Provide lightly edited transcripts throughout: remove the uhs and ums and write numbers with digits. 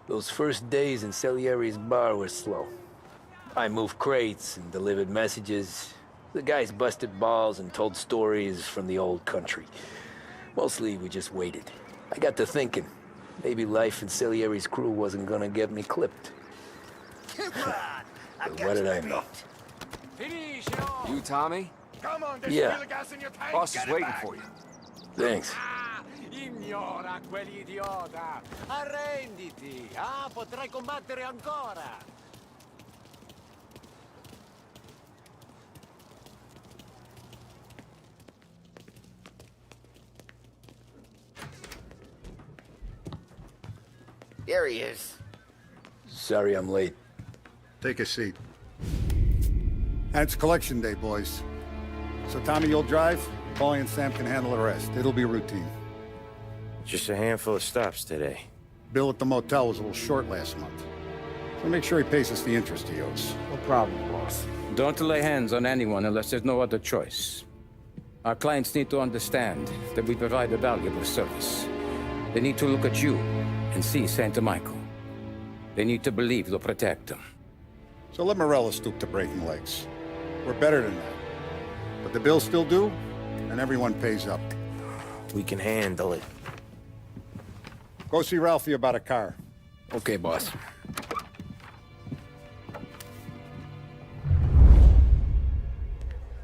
Those first days in Salieri's bar were slow. I moved crates and delivered messages. The guys busted balls and told stories from the old country. Mostly, we just waited. I got to thinking, maybe life in Salieri's crew wasn't gonna get me clipped. But what did I know? You, Tommy? Come on, there's Yeah. still gas in your tank. Boss is Get it waiting back. for you. Thanks. Ignora quell'idiota! Arrenditi! Potrai combattere ancora! There he is. Sorry I'm late. Take a seat. And it's collection day, boys. So Tommy, you'll drive. Paulie and Sam can handle the rest. It'll be routine. Just a handful of stops today. Bill at the motel was a little short last month. So make sure he pays us the interest he owes. No problem, boss. Don't lay hands on anyone unless there's no other choice. Our clients need to understand that we provide a valuable service. They need to look at you and see Santa Michael. They need to believe you'll protect them. So let Morella stoop to breaking legs. We're better than that. But the bill's still due, and everyone pays up. We can handle it. Go see Ralphie about a car. Okay, boss.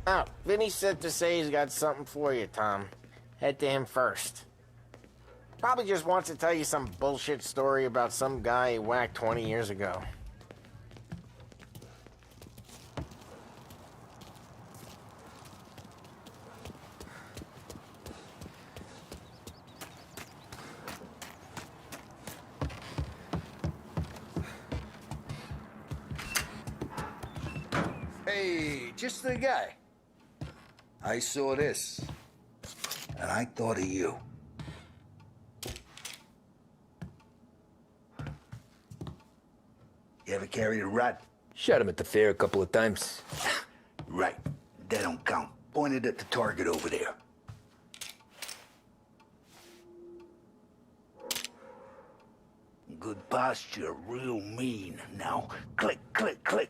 Oh, Vinny said to say he's got something for you, Tom. Head to him first. Probably just wants to tell you some bullshit story about some guy he whacked 20 years ago. Hey, just the guy. I saw this, and I thought of you. You ever carried a rat? Shot him at the fair a couple of times. Right. That don't count. Pointed at the target over there. Good posture, real mean. Now, click, click, click.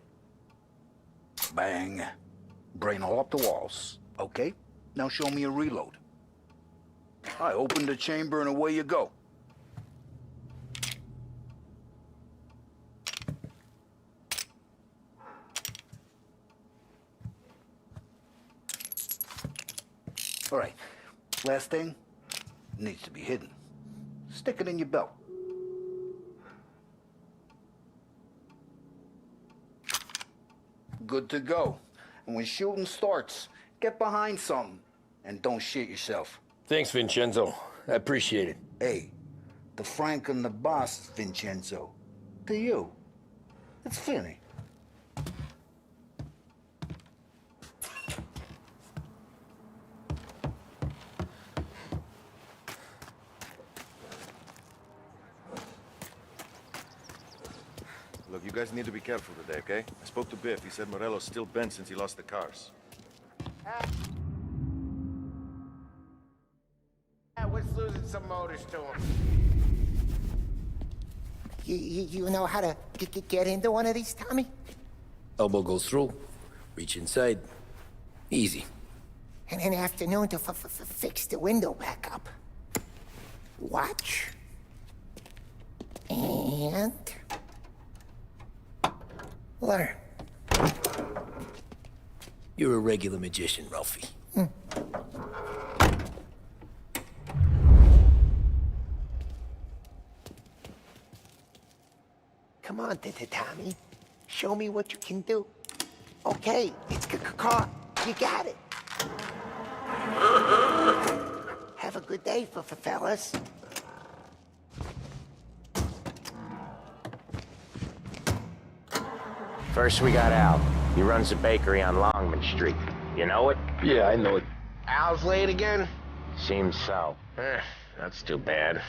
Bang. Brain all up the walls. Okay, now show me a reload. I open the chamber and away you go. All right, last thing needs to be hidden. Stick it in your belt. Good to go. And when shooting starts, get behind something and don't shit yourself. Thanks, Vincenzo. I appreciate it. Hey, the Frank and the boss, Vincenzo. To you, it's Finny. Look, you guys need to be careful today, okay? I spoke to Biff. He said Morello's still bent since he lost the cars. What's losing some motors to him? You know how to get into one of these, Tommy? Elbow goes through, reach inside. Easy. And an afternoon to fix the window back up. Watch. And... learn. You're a regular magician, Ralphie. Come on, Tommy. Show me what you can do. Okay, it's car. You got it. Have a good day, fellas. First we got Al. He runs a bakery on Longman Street. You know it? Yeah, I know it. Al's late again? Seems so. That's too bad.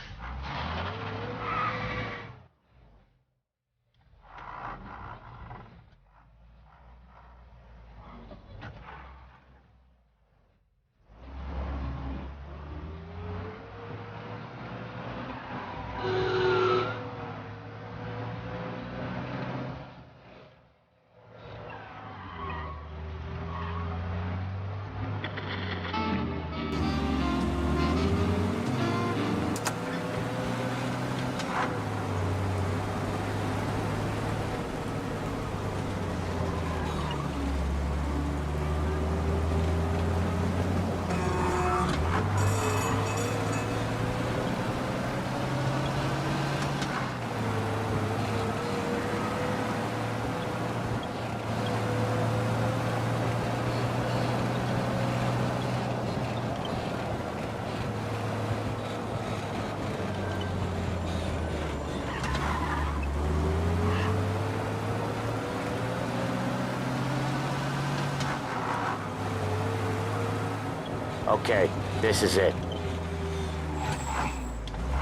Okay, this is it.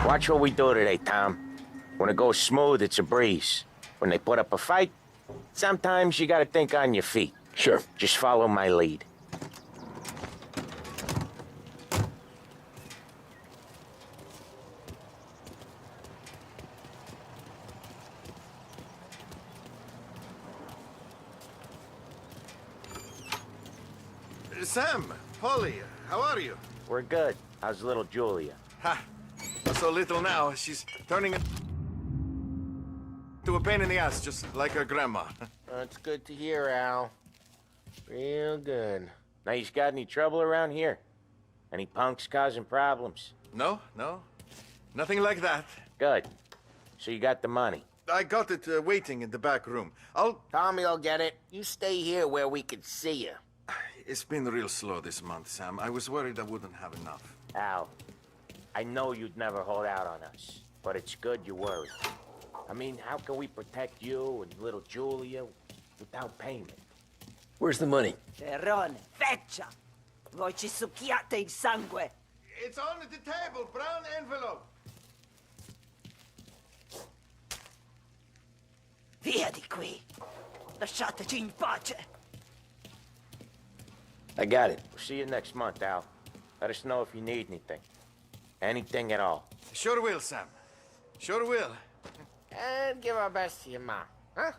Watch what we do today, Tom. When it goes smooth, it's a breeze. When they put up a fight, sometimes you gotta think on your feet. Sure. Just follow my lead. Sam, Polly, how are you? We're good. How's little Julia? Ha! So little now, she's turning to a pain in the ass, just like her grandma. That's good to hear, Al. Real good. Now, you got any trouble around here? Any punks causing problems? No, nothing like that. Good. So you got the money. I got it waiting in the back room. Tommy'll get it. You stay here where we can see you. It's been real slow this month, Sam. I was worried I wouldn't have enough. Al, I know you'd never hold out on us, but it's good you worry. I mean, how can we protect you and little Julia without payment? Where's the money? Terrone, feccia! Voi ci succhiate il sangue! It's on the table, brown envelope. Via di qui! Lasciateci in pace! I got it. We'll see you next month, Al. Let us know if you need anything. Anything at all. Sure will, Sam. Sure will. And give our best to your mom, huh?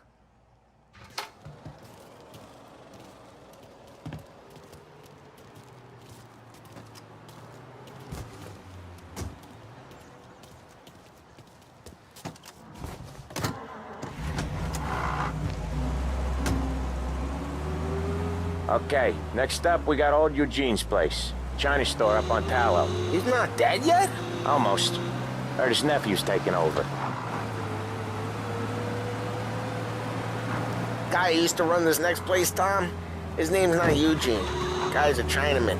Okay, next up we got old Eugene's place. China store up on Tallow. He's not dead yet? Almost. Heard his nephew's taking over. Guy who used to run this next place, Tom? His name's not Eugene. Guy's a Chinaman.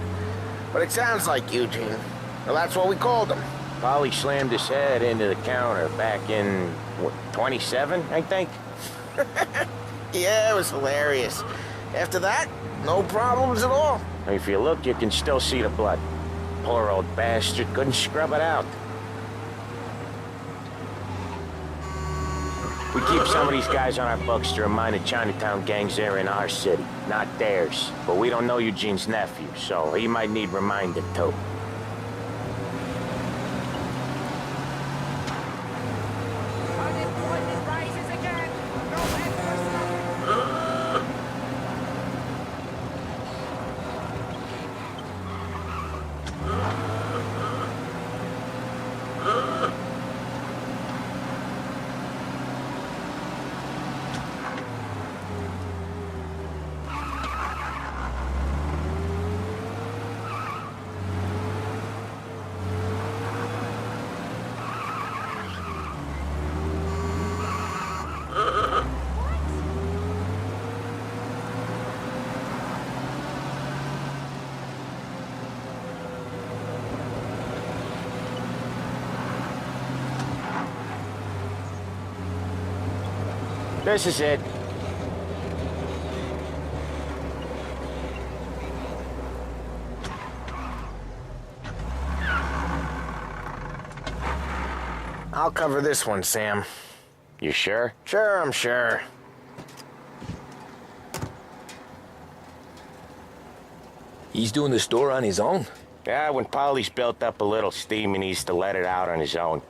But it sounds like Eugene. Well, that's what we called him. Polly slammed his head into the counter back in, what, 27, I think? Yeah, it was hilarious. After that, no problems at all. If you look, you can still see the blood. Poor old bastard couldn't scrub it out. We keep some of these guys on our books to remind the Chinatown gangs they're in our city, not theirs. But we don't know Eugene's nephew, so he might need reminding too. Unemployment rises again! No end for stopping! This is it. I'll cover this one, Sam. You sure? Sure, I'm sure. He's doing the store on his own? Yeah, when Polly's built up a little steam, he needs to let it out on his own.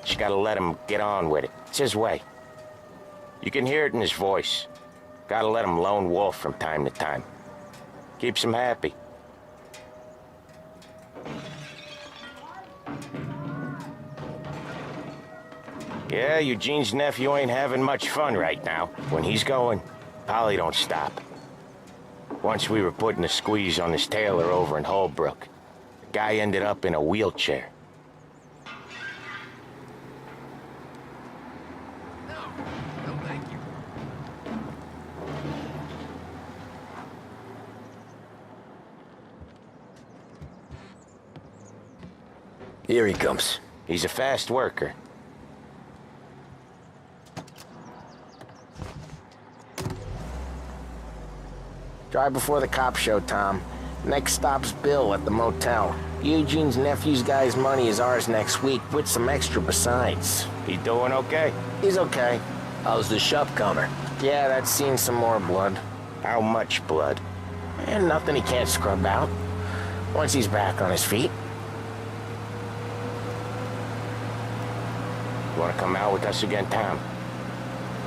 Just gotta let him get on with it. It's his way. You can hear it in his voice. Gotta let him lone wolf from time to time. Keeps him happy. Yeah, Eugene's nephew ain't having much fun right now. When he's going, Polly don't stop. Once we were putting a squeeze on his tailor over in Holbrook. The guy ended up in a wheelchair. No, thank you. Here he comes. He's a fast worker. Drive before the cops show, Tom. Next stop's Bill at the motel. Eugene's nephew's guy's money is ours next week, with some extra besides. He doing okay? He's okay. How's the shop counter? Yeah, that's seen some more blood. How much blood? And nothing he can't scrub out. Once he's back on his feet. You wanna come out with us again, Tom?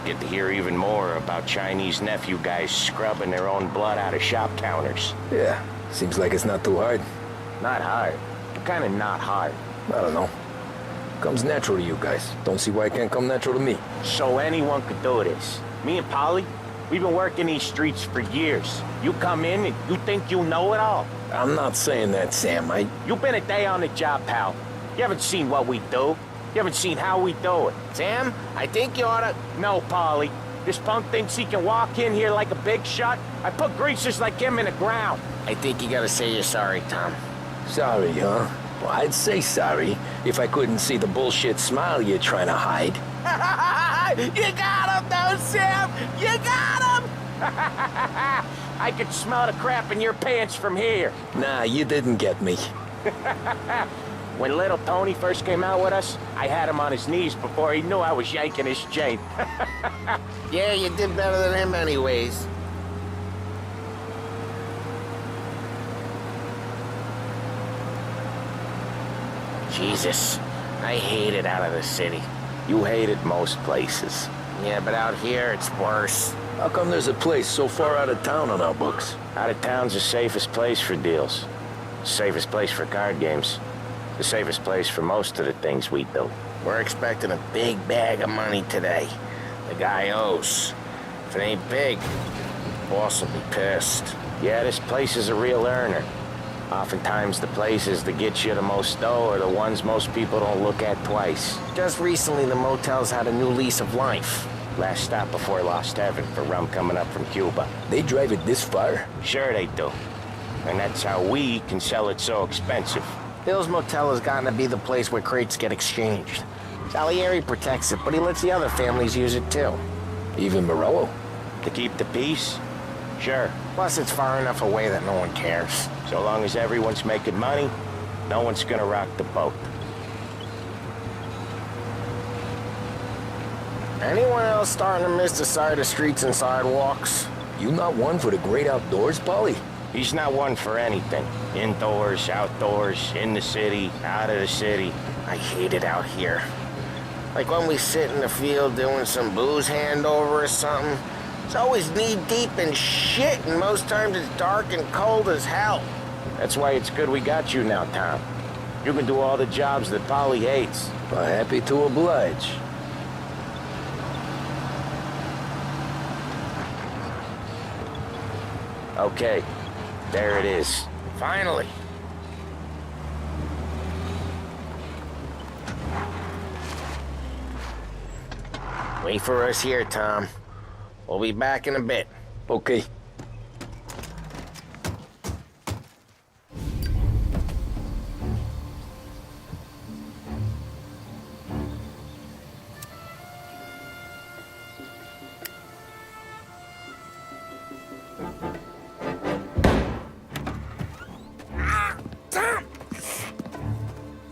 Get to hear even more about Chinese nephew guys scrubbing their own blood out of shop counters. Yeah, seems like it's not too hard. Not hard. Kinda not hard. I don't know. Comes natural to you guys. Don't see why it can't come natural to me. So anyone could do this. Me and Polly, we've been working these streets for years. You come in and you think you know it all. I'm not saying that, Sam. You've been a day on the job, pal. You haven't seen what we do. You haven't seen how we do it. Sam, I think you oughta... No, Polly. This punk thinks he can walk in here like a big shot. I put greasers like him in the ground. I think you gotta say you're sorry, Tom. Sorry, huh? Well, I'd say sorry if I couldn't see the bullshit smile you're trying to hide. You got him, though, Sam! You got him! I could smell the crap in your pants from here. Nah, you didn't get me. When little Tony first came out with us, I had him on his knees before he knew I was yanking his chain. Yeah, you did better than him anyways. Jesus, I hate it out of the city. You hated most places. Yeah, but out here, it's worse. How come there's a place so far out of town on our books? Out of town's the safest place for deals. Safest place for card games. The safest place for most of the things we do. We're expecting a big bag of money today. The guy owes. If it ain't big, boss will be pissed. Yeah, this place is a real earner. Oftentimes the places that get you the most dough are the ones most people don't look at twice. Just recently, the motel's had a new lease of life. Last stop before Lost Heaven for rum coming up from Cuba. They drive it this far? Sure they do. And that's how we can sell it so expensive. Bill's Motel has gotten to be the place where crates get exchanged. Salieri protects it, but he lets the other families use it too. Even Morello? To keep the peace? Sure. Plus, it's far enough away that no one cares. So long as everyone's making money, no one's gonna rock the boat. Anyone else starting to miss the side of streets and sidewalks? You not one for the great outdoors, Polly? He's not one for anything. Indoors, outdoors, in the city, out of the city. I hate it out here. Like when we sit in the field doing some booze handover or something. It's always knee-deep in shit, and most times it's dark and cold as hell. That's why it's good we got you now, Tom. You can do all the jobs that Polly hates. Well, happy to oblige. Okay, there it is. Finally. Wait for us here, Tom. We'll be back in a bit. Okay.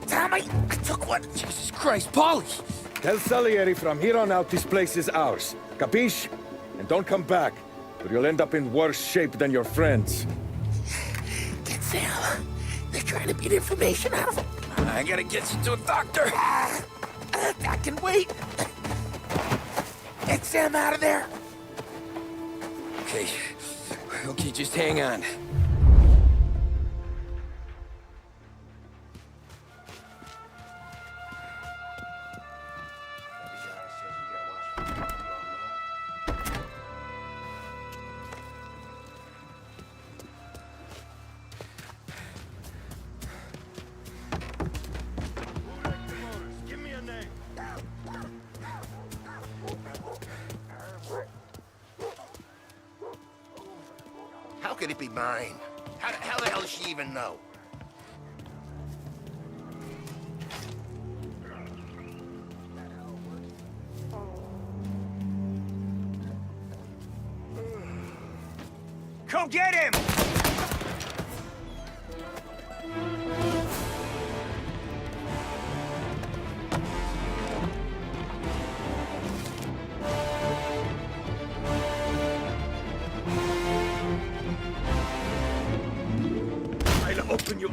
Tom, I took one. Jesus Christ, Polly! Tell Salieri from here on out this place is ours. Capiche? And don't come back, or you'll end up in worse shape than your friends. Get Sam. They're trying to beat information out of him. I gotta get you to a doctor. I can wait. Get Sam out of there. Okay, just hang on. How could it be mine? How the hell does she even know? Come get him!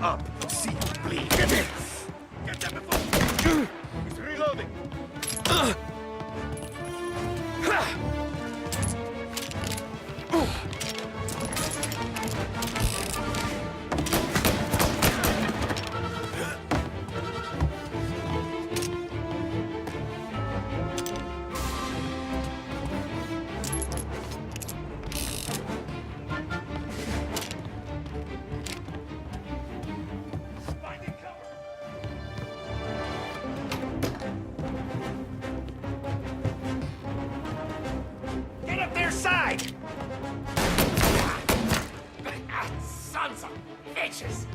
up. See you bleed. Get him! Get them before... He's reloading. Get up their side! Sons of bitches!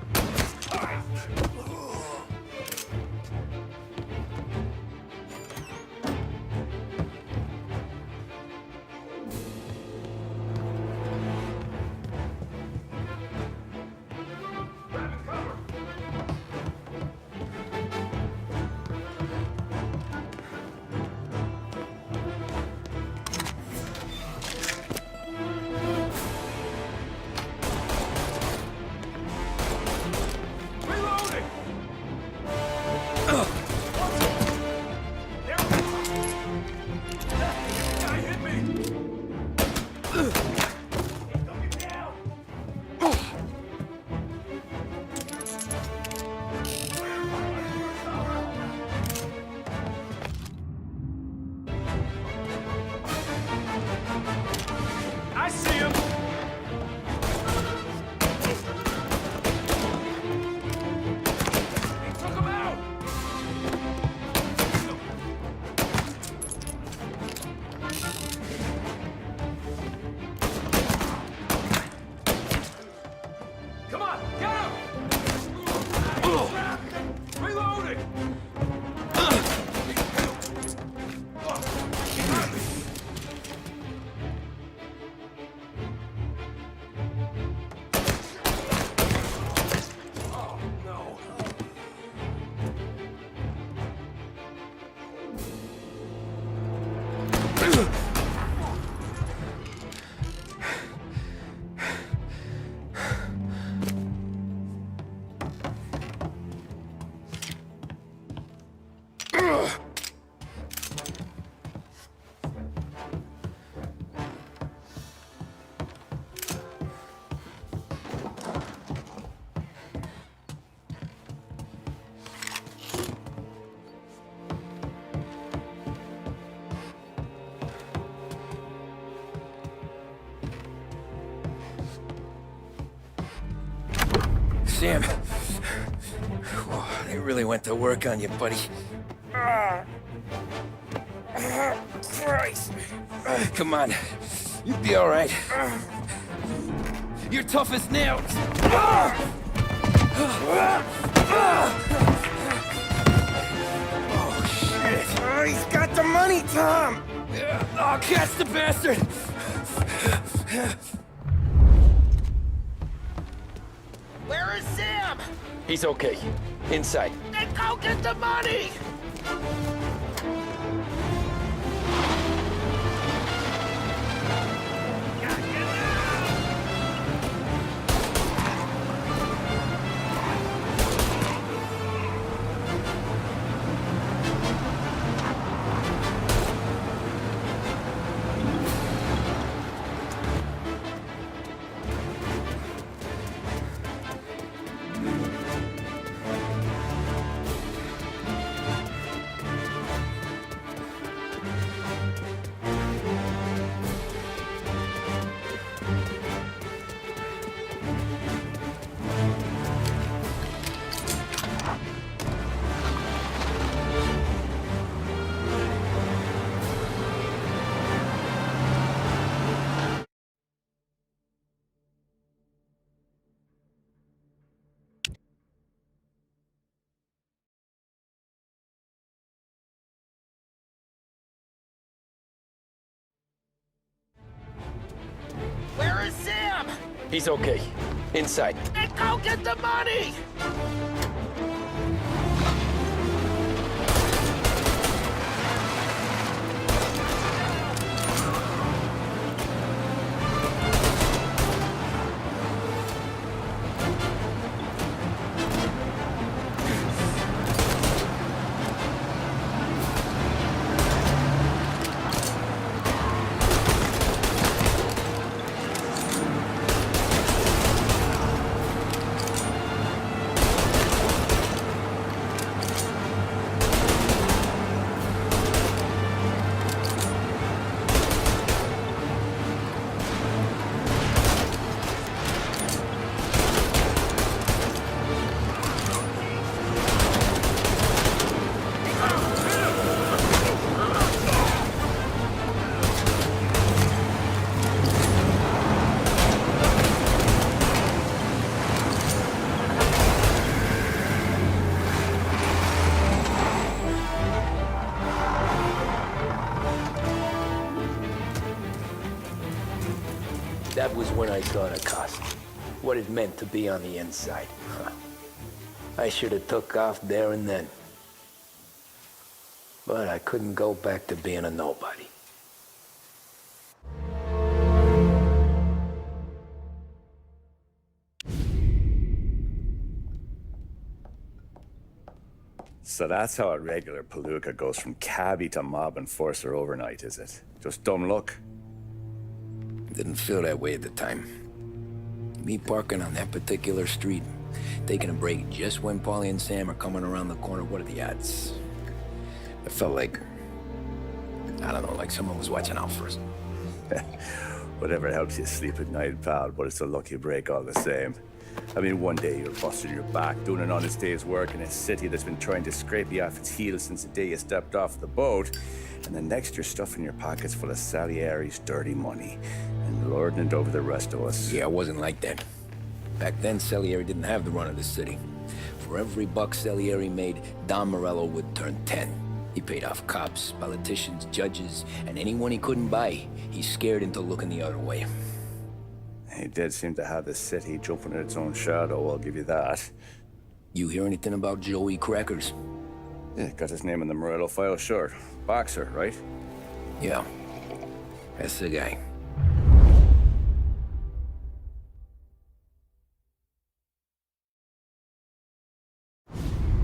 I see him! He took him out! Come on, get him! Reloading! Sam. Whoa, they really went to work on you, buddy. Christ. Come on. You'll be all right. You're tough as nails. Oh, shit. Oh, he's got the money, Tom! Oh, catch the bastard! Where is Sam? He's okay. Inside. Then go get the money! Where is Sam? He's okay. Inside. Then go get the money! That was when I saw the cost. What it meant to be on the inside. Huh. I should have took off there and then. But I couldn't go back to being a nobody. So that's how a regular palooka goes from cabbie to mob enforcer overnight, is it? Just dumb luck? Didn't feel that way at the time. Me parking on that particular street, taking a break just when Paulie and Sam are coming around the corner, what are the odds? It felt like, I don't know, like someone was watching out for us. Whatever helps you sleep at night, pal, but it's a lucky break all the same. I mean, one day you're busting your back, doing an honest day's work in a city that's been trying to scrape you off its heels since the day you stepped off the boat, and the next you're stuffing your pockets full of Salieri's dirty money and lording it over the rest of us. Yeah, it wasn't like that. Back then, Salieri didn't have the run of the city. For every buck Salieri made, Don Morello would turn 10. He paid off cops, politicians, judges, and anyone he couldn't buy, he scared into looking the other way. He did seem to have the city jumping in its own shadow, I'll give you that. You hear anything about Joey Crackers? Yeah, got his name in the Morello file, sure. Boxer, right? Yeah, that's the guy.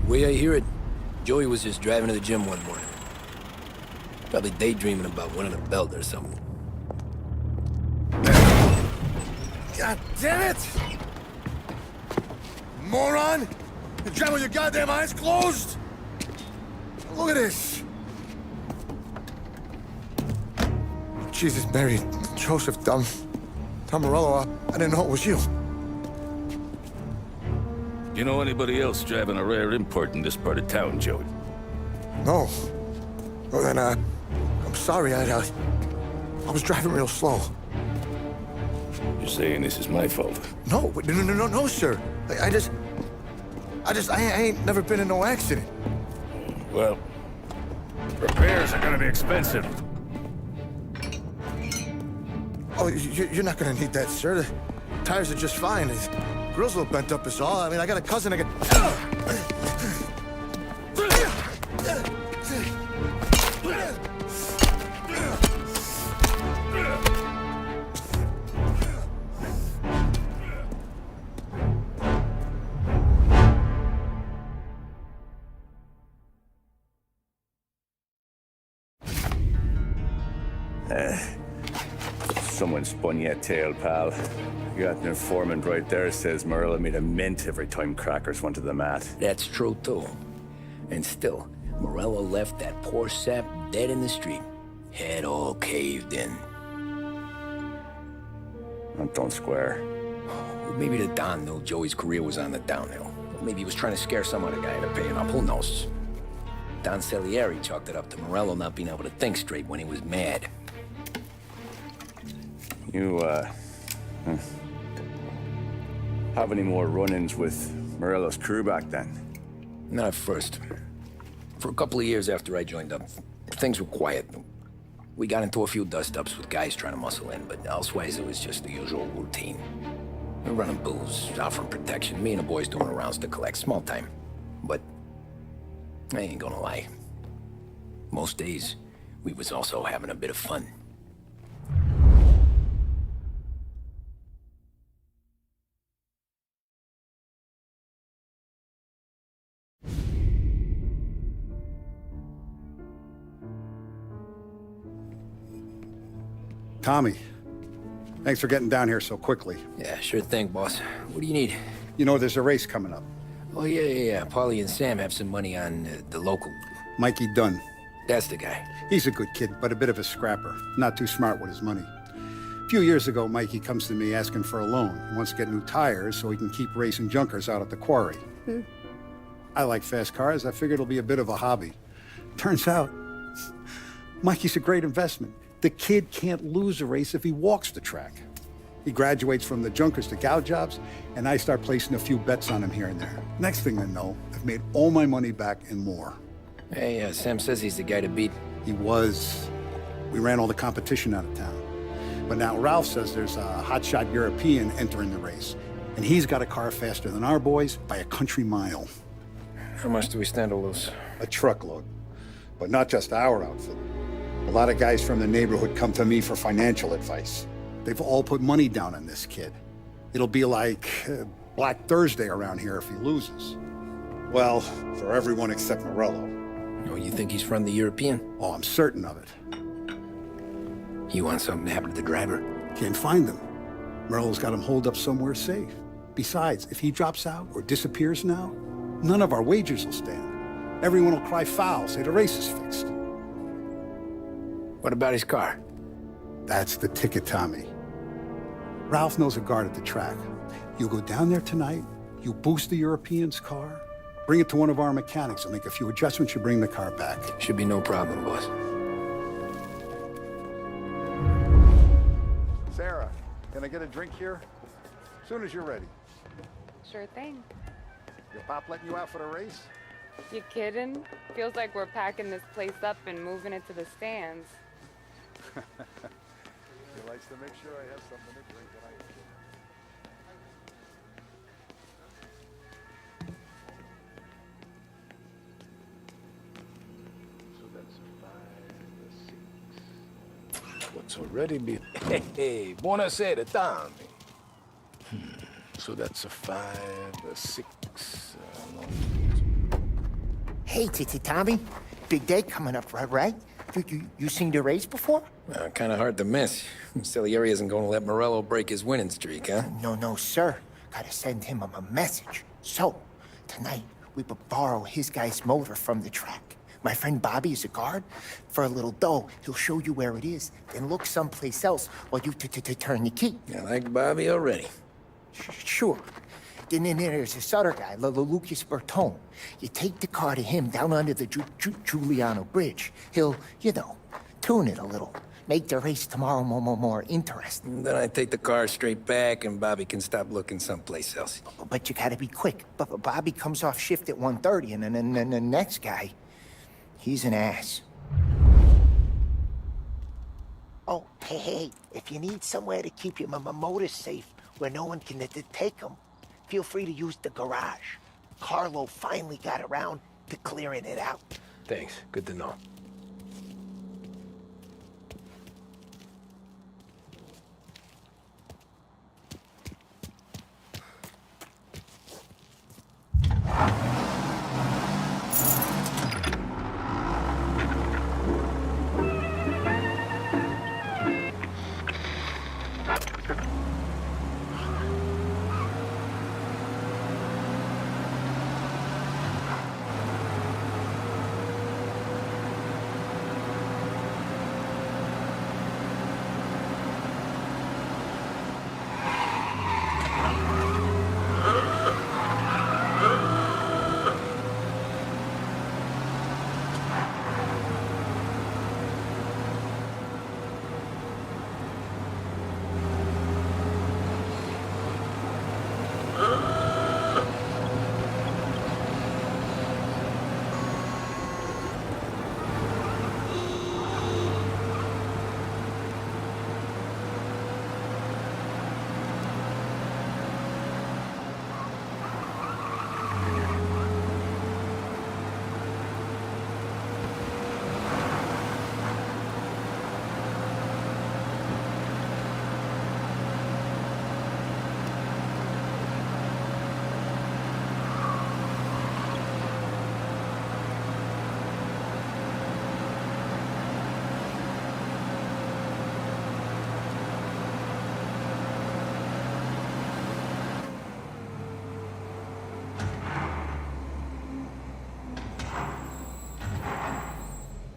Way I hear it, Joey was just driving to the gym one morning. Probably daydreaming about winning a belt or something. God damn it! Moron! You drive with your goddamn eyes closed? Look at this! Jesus, Mary, Joseph, Tom Morello, I didn't know it was you. You know anybody else driving a rare import in this part of town, Joey? No. Well then, I'm sorry, I was driving real slow. You're saying this is my fault? No, sir. I ain't never been in no accident. Well, repairs are gonna be expensive. Oh, you're not gonna need that, sir. The tires are just fine. The grill's a little bent up is all. I mean, I got a cousin I can... Someone spun you a tail, pal. You got an informant right there says Morello made a mint every time Crackers went to the mat. That's true, too. And still, Morello left that poor sap dead in the street. Head all caved in. Don't square. Maybe the Don knew Joey's career was on the downhill. Maybe he was trying to scare some other guy into paying up. Who knows? Don Salieri chalked it up to Morello not being able to think straight when he was mad. You, have any more run-ins with Morello's crew back then? Not at first. For a couple of years after I joined up, things were quiet. We got into a few dust-ups with guys trying to muscle in, but elsewise it was just the usual routine. We're running booze, offering protection, me and the boys doing rounds to collect, small time. But I ain't gonna lie. Most days, we was also having a bit of fun. Tommy, thanks for getting down here so quickly. Yeah, sure thing, boss. What do you need? You know, there's a race coming up. Oh, yeah. Paulie and Sam have some money on the local. Mikey Dunn. That's the guy. He's a good kid, but a bit of a scrapper. Not too smart with his money. A few years ago, Mikey comes to me asking for a loan. He wants to get new tires so he can keep racing junkers out at the quarry. I like fast cars. I figured it'll be a bit of a hobby. Turns out, Mikey's a great investment. The kid can't lose a race if he walks the track. He graduates from the junkers to gal jobs, and I start placing a few bets on him here and there. Next thing I know, I've made all my money back and more. Hey, Sam says he's the guy to beat. He was. We ran all the competition out of town. But now Ralph says there's a hotshot European entering the race, and he's got a car faster than our boys by a country mile. How much do we stand to lose? A truckload. But not just our outfit. A lot of guys from the neighborhood come to me for financial advice. They've all put money down on this kid. It'll be like Black Thursday around here if he loses. Well, for everyone except Morello. Oh, you think he's from the European? Oh, I'm certain of it. You want something to happen to the driver? Can't find him. Morello's got him holed up somewhere safe. Besides, if he drops out or disappears now, none of our wagers will stand. Everyone will cry foul, say the race is fixed. What about his car? That's the ticket, Tommy. Ralph knows a guard at the track. You go down there tonight, you boost the European's car, bring it to one of our mechanics, and make a few adjustments, you bring the car back. Should be no problem, boss. Sarah, can I get a drink here? As soon as you're ready. Sure thing. Your pop letting you out for the race? You kidding? Feels like we're packing this place up and moving it to the stands. He likes to make sure I have something to drink when I get What's already be... Hey, buonasera, Tommy. So that's a 5, a 6... Hey, Tommy. Big day coming up, right? You seen the race before? Kind of hard to miss. Salieri isn't going to let Morello break his winning streak, huh? No, sir. Gotta send him a message. So, tonight, we borrow his guy's motor from the track. My friend Bobby is a guard. For a little dough, he'll show you where it is, then look someplace else while you turn the key. I like Bobby already. Sure. Then there's this other guy, Lucas Bertone. You take the car to him down under the Giuliano Bridge. He'll, tune it a little. Make the race tomorrow more interesting. Then I take the car straight back and Bobby can stop looking someplace else. But you gotta be quick. But Bobby comes off shift at 1:30, and then the next guy, he's an ass. Oh, hey, if you need somewhere to keep your motor safe where no one can take them, feel free to use the garage. Carlo finally got around to clearing it out. Thanks. Good to know.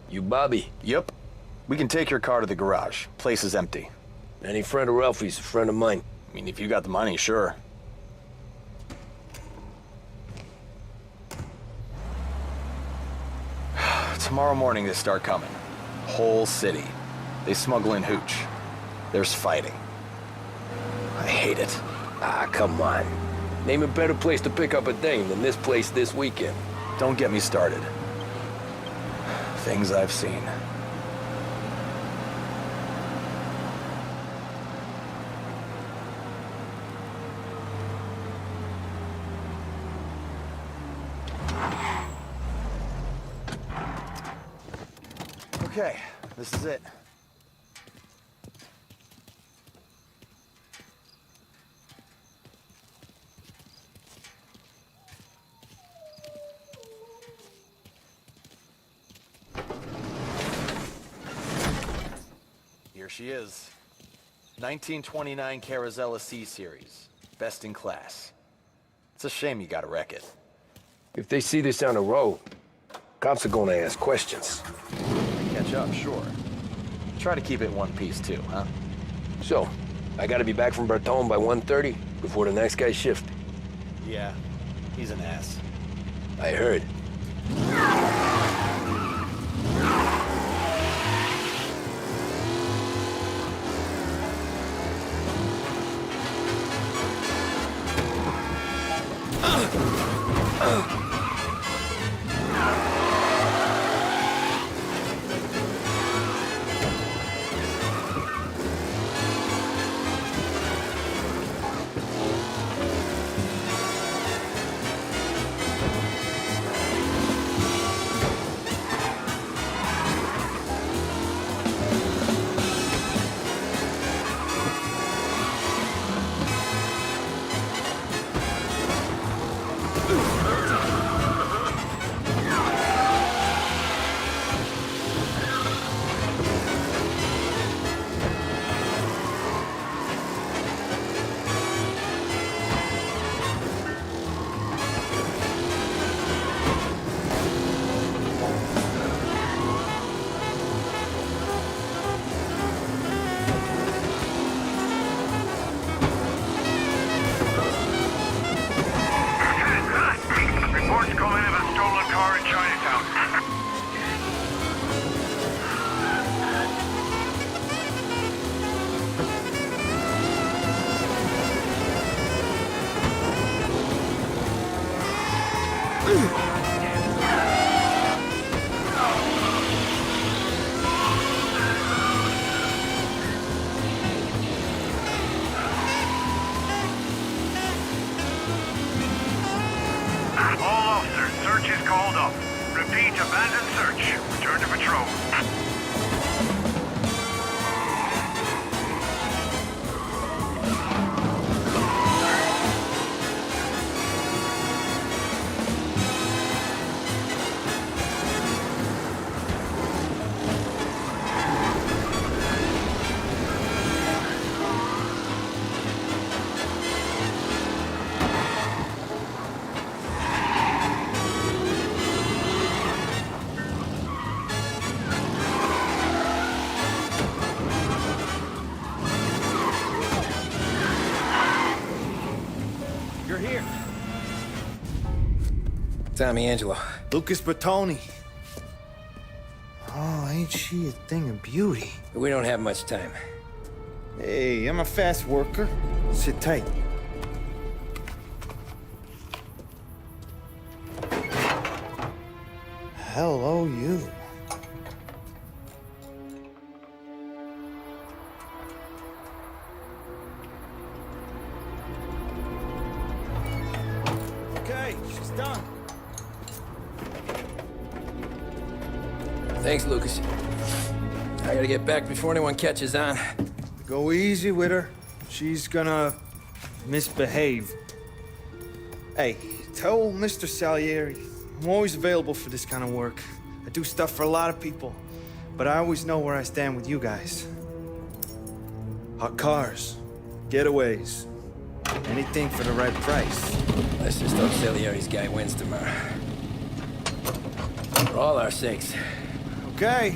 You Bobby? Yep. We can take your car to the garage. Place is empty. Any friend of Ralphie's a friend of mine. I mean, if you got the money, sure. Tomorrow morning they start coming. Whole city. They smuggle in hooch. There's fighting. I hate it. Ah, come on. Name a better place to pick up a dame than this place this weekend. Don't get me started. Things I've seen. Okay, this is it. Here she is. 1929 Carazella C-Series. Best in class. It's a shame you gotta wreck it. If they see this on the road, cops are gonna ask questions. Catch up, sure. Try to keep it in one piece too, huh? So, I gotta be back from Bertone by 1:30 before the next guy's shift. Yeah, he's an ass. I heard. Tommy Angelo. Lucas Bertoni. Oh, ain't she a thing of beauty? We don't have much time. Hey, I'm a fast worker. Sit tight. Hello, you. Okay, she's done. Thanks, Lucas. I gotta get back before anyone catches on. Go easy with her. She's gonna misbehave. Hey, tell Mr. Salieri I'm always available for this kind of work. I do stuff for a lot of people, but I always know where I stand with you guys. Hot cars, getaways, anything for the right price. Let's just hope Salieri's guy wins tomorrow. For all our sakes. Okay.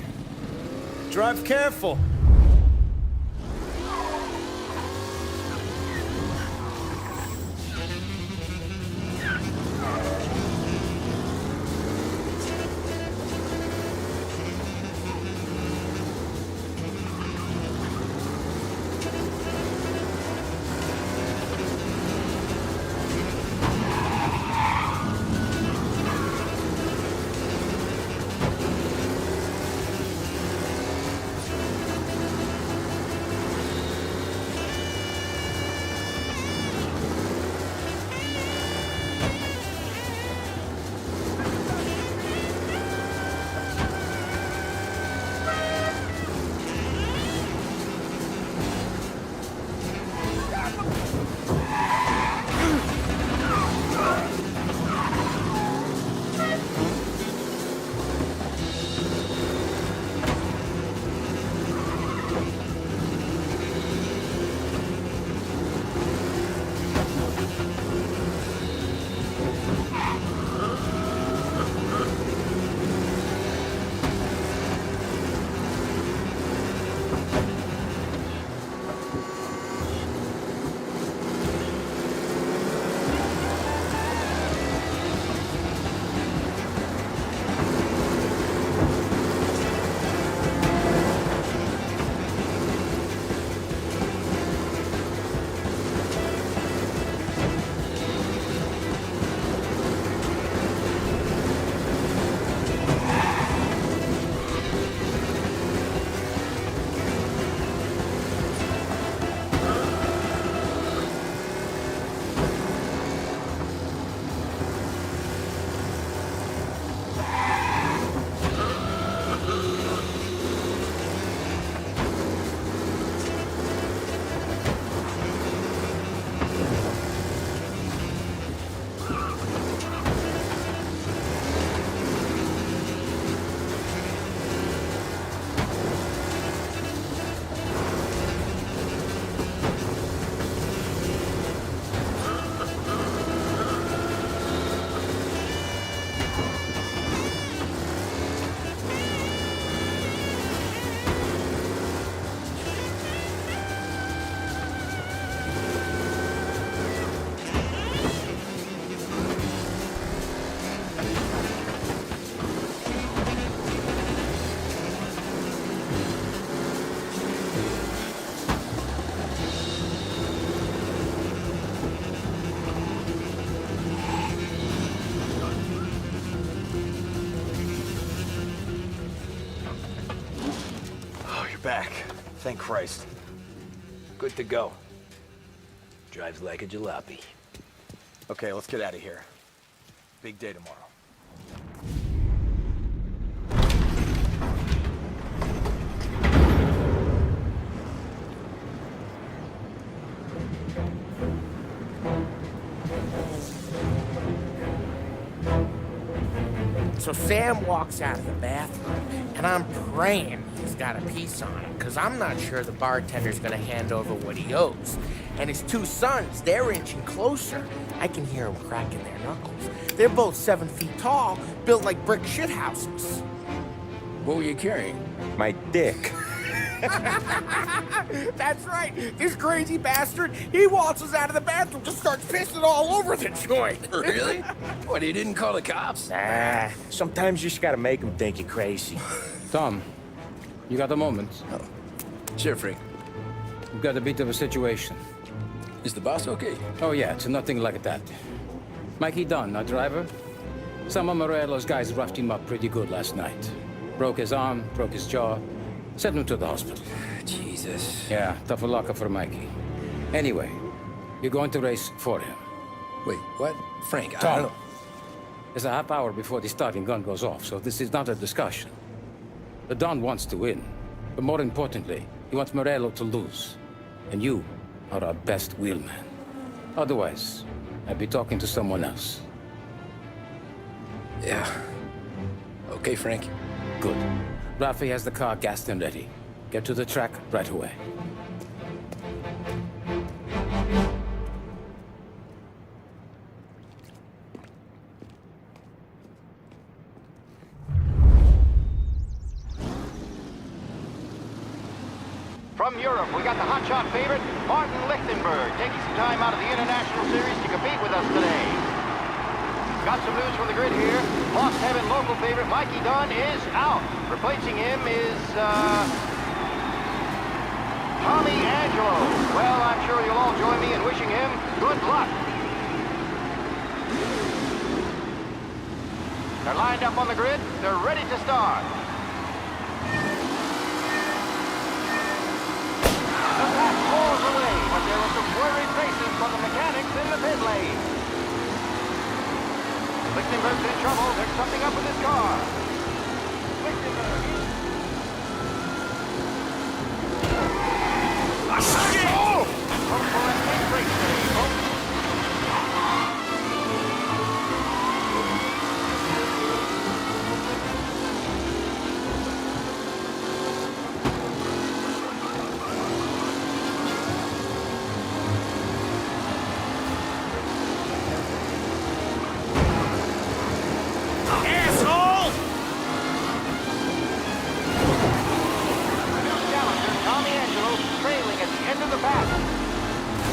Drive careful. back. Thank Christ. Good to go. Drives like a jalopy. Okay, let's get out of here. Big day tomorrow. So Sam walks out of the bathroom, and I'm praying he's got a piece on him, because I'm not sure the bartender's gonna hand over what he owes. And his two sons, they're inching closer. I can hear them cracking their knuckles. They're both 7 feet tall, built like brick shithouses. What were you carrying? My dick. That's right. This crazy bastard, he waltzes out of the bathroom, just starts pissing all over the joint. Really? What, he didn't call the cops? Nah, sometimes you just gotta make them think you're crazy. Tom, you got a moment? Oh. Sure, Frank. We've got a bit of a situation. Is the boss okay? Oh yeah, it's nothing like that. Mikey Dunn, our driver. Some of Morello's guys roughed him up pretty good last night. Broke his arm, broke his jaw. Sent him to the hospital. Jesus. Yeah, tough luck for Mikey. Anyway, you're going to race for him. Wait, what? Frank, I Tom, don't... it's a half hour before the starting gun goes off, so this is not a discussion. The Don wants to win, but more importantly, he wants Morello to lose. And you are our best wheelman. Otherwise, I'd be talking to someone else. Yeah. Okay, Frank. Good. Rafi has the car gassed and ready. Get to the track right away. From Europe, we got the hotshot favorite, Martin Lichtenberg, taking some time out of the International Series to compete with us today. Got some news from the grid here. Lost Heaven local favorite Mikey Dunn is out. Replacing him is, Tommy Angelo. Well, I'm sure you'll all join me in wishing him good luck. They're lined up on the grid. They're ready to start. The pack falls away, but there are some worried faces from the mechanics in the pit lane. Lichtenberg's in trouble. There's something up with his car. Lichtenberg is... Hope for a safe race today, folks.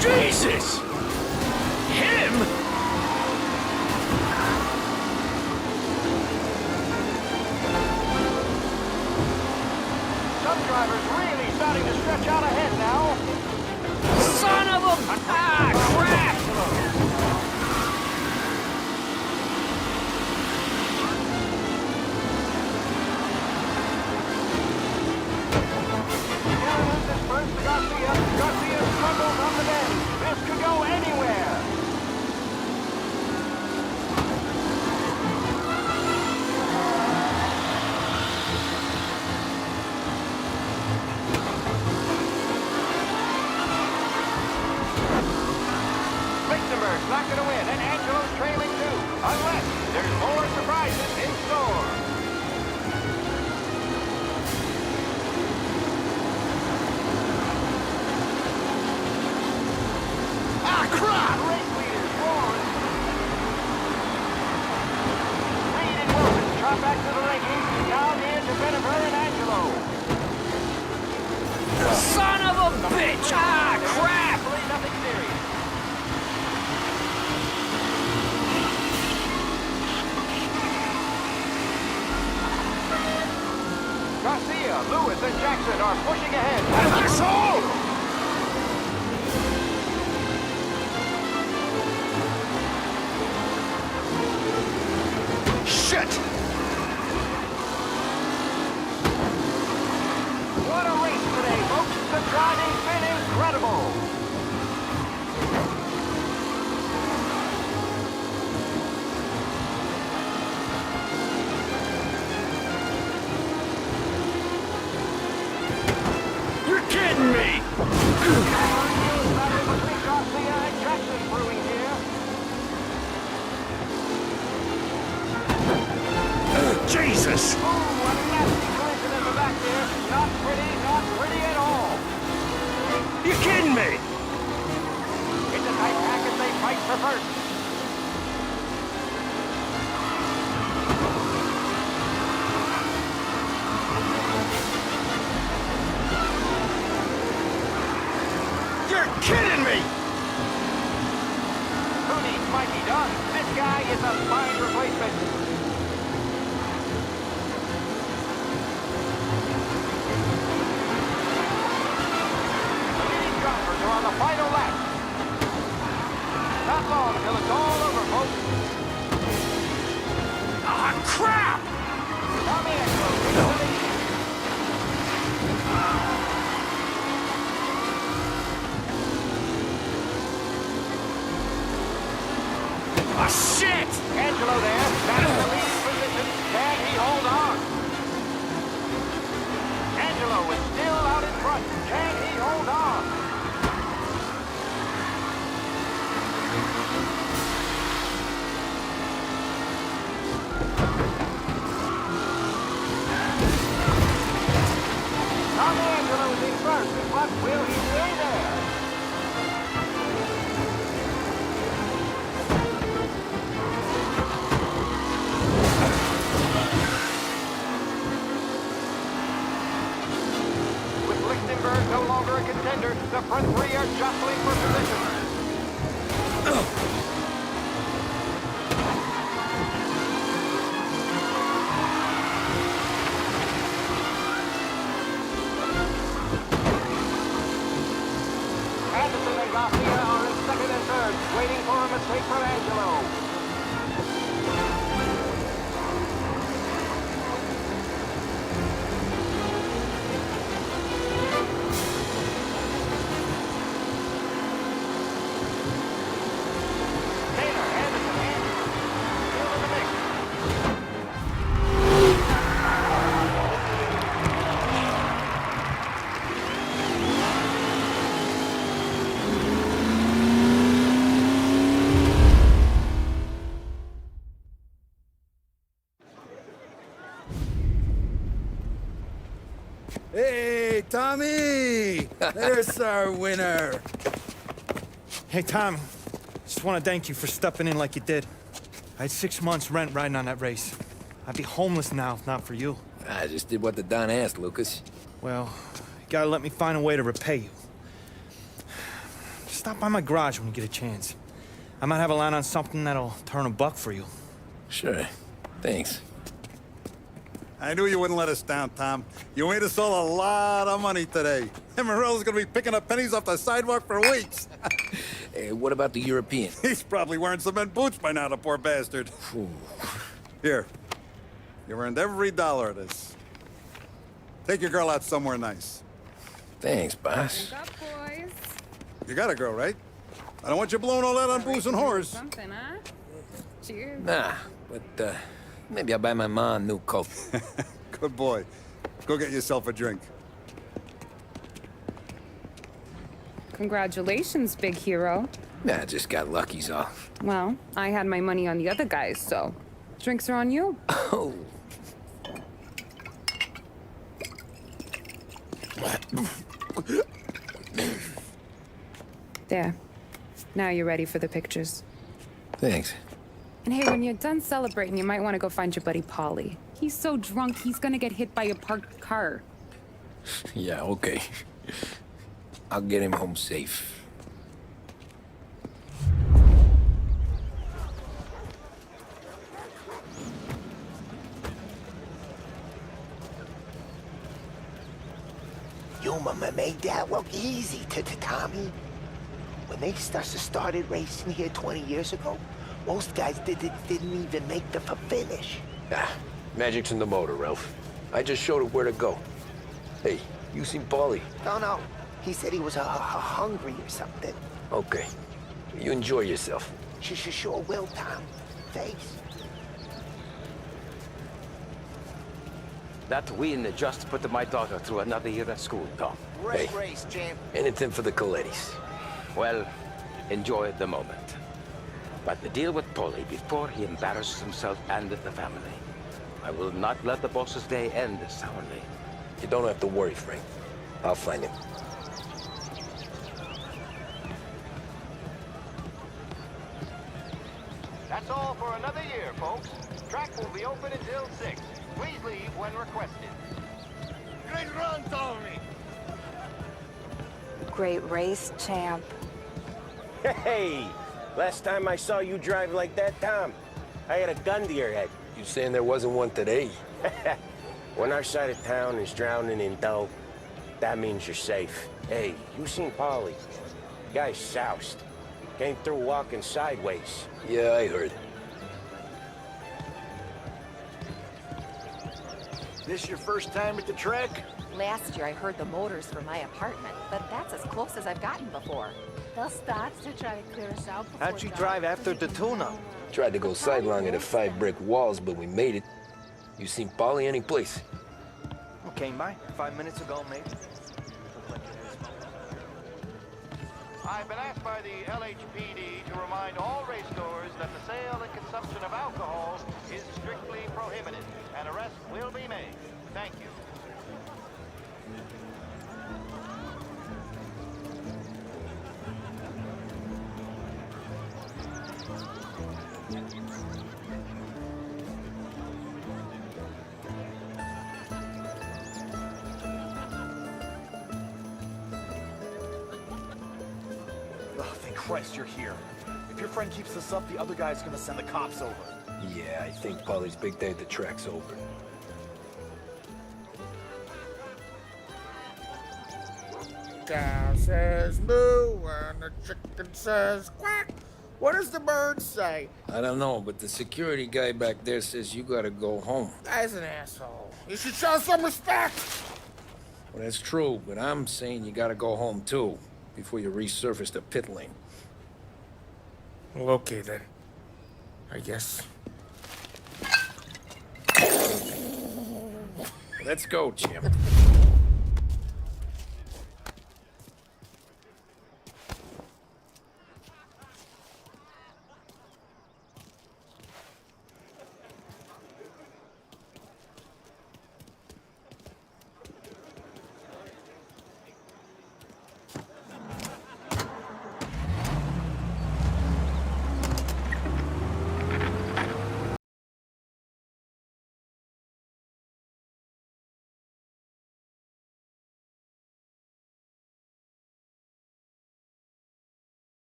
Jesus! Him? Some drivers really starting to stretch out ahead now. Son of a... Ah, crap! First to Garcia. Garcia struggles on the bend. This could go anywhere. Lichtenberg's not going to win, and Angelo's trailing too. Unless there's more surprises in store. Crap! Race leaders roaring. Reed and Wilson drop back to the rankings. Down here to Jennifer and Angelo. Son of a bitch! Ah, crap! Nothing serious. Garcia, Lewis, and Jackson are pushing ahead. Asshole! What a race Jesus! Ooh, a nasty collision in the back there. Not pretty at all. You kidding me? It's a tight pack as they fight for first. You're kidding me! Who needs Mikey Dunn? This guy is a fine replacement. On the final lap. Not long till it's all over, folks. Ah, crap! Tommy Angelo takes the lead. Ah, shit! Angelo there, back in the leading position. Can he hold on? Angelo is still out in front. Can he hold on? Tommy Angelo is in first, but will he stay there? With Lichtenberg no longer a contender, the front three are jostling for position. Mafia are in second and third, waiting for a mistake from Angelo. Taylor, Anderson, and still in the mix. Hey, Tommy! There's our winner. Hey, Tommy. Just want to thank you for stepping in like you did. I had 6 months rent riding on that race. I'd be homeless now if not for you. I just did what the Don asked, Lucas. Well, you gotta let me find a way to repay you. Stop by my garage when you get a chance. I might have a line on something that'll turn $1 for you. Sure. Thanks. I knew you wouldn't let us down, Tom. You made us all a lot of money today. And Morello's gonna be picking up pennies off the sidewalk for weeks. Hey, what about the European? He's probably wearing cement boots by now, the poor bastard. Here. You earned every dollar of this. Take your girl out somewhere nice. Thanks, boss. Wake up, boys. You got a girl, right? I don't want you blowing all that on booze and whores. Something, huh? Cheers. Nah, but, maybe I'll buy my mom a new coat. Good boy. Go get yourself a drink. Congratulations, big hero. Nah, just got lucky's all. Well, I had my money on the other guys, so drinks are on you. Oh. There. Now you're ready for the pictures. Thanks. And hey, when you're done celebrating, you might want to go find your buddy Paulie. He's so drunk, he's gonna get hit by a parked car. Yeah, okay. I'll get him home safe. Your mama made that look easy to Tommy. When they started racing here 20 years ago, most guys didn't even make the finish. Ah, magic's in the motor, Ralph. I just showed it where to go. Hey, you seen Paulie? No. He said he was hungry or something. Okay. You enjoy yourself. Sure will, Tom. Thanks. That win just put my daughter through another year at school, Tom. Great race, champ. Anything for the Colettis. Well, enjoy the moment. But deal with Polly before he embarrasses himself and the family. I will not let the boss's day end sourly. You don't have to worry, Frank. I'll find him. That's all for another year, folks. Track will be open until 6. Please leave when requested. Great run, Tommy! Great race, champ. Hey! Last time I saw you drive like that, Tom, I had a gun to your head. You saying there wasn't one today? When our side of town is drowning in dough, that means you're safe. Hey, you seen Polly? Guy's soused. Came through walking sideways. Yeah, I heard. This your first time at the track? Last year I heard the motors from my apartment, but that's as close as I've gotten before. They'll start to try to clear us out before How'd you drive after the tuna? Tried to go sidelong at the 5 brick walls, but we made it. You seen Polly any place? Came by 5 minutes ago, maybe. I've been asked by the LHPD to remind all racegoers that the sale and consumption of alcohol is strictly prohibited, and arrests will be made. Thank you. Oh, thank Christ you're here. If your friend keeps this up, the other guy's gonna send the cops over. Yeah, I think Polly's big day at the track's over. Cow says moo and the chicken says quack. What does the bird say? I don't know, but the security guy back there says you gotta go home. Guy's an asshole. You should show some respect. Well, that's true, but I'm saying you gotta go home too, before you resurface the pit lane. Well, okay then. I guess. Let's go, champ.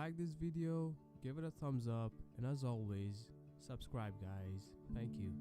like this video, give it a thumbs up, and as always, subscribe guys. Thank you.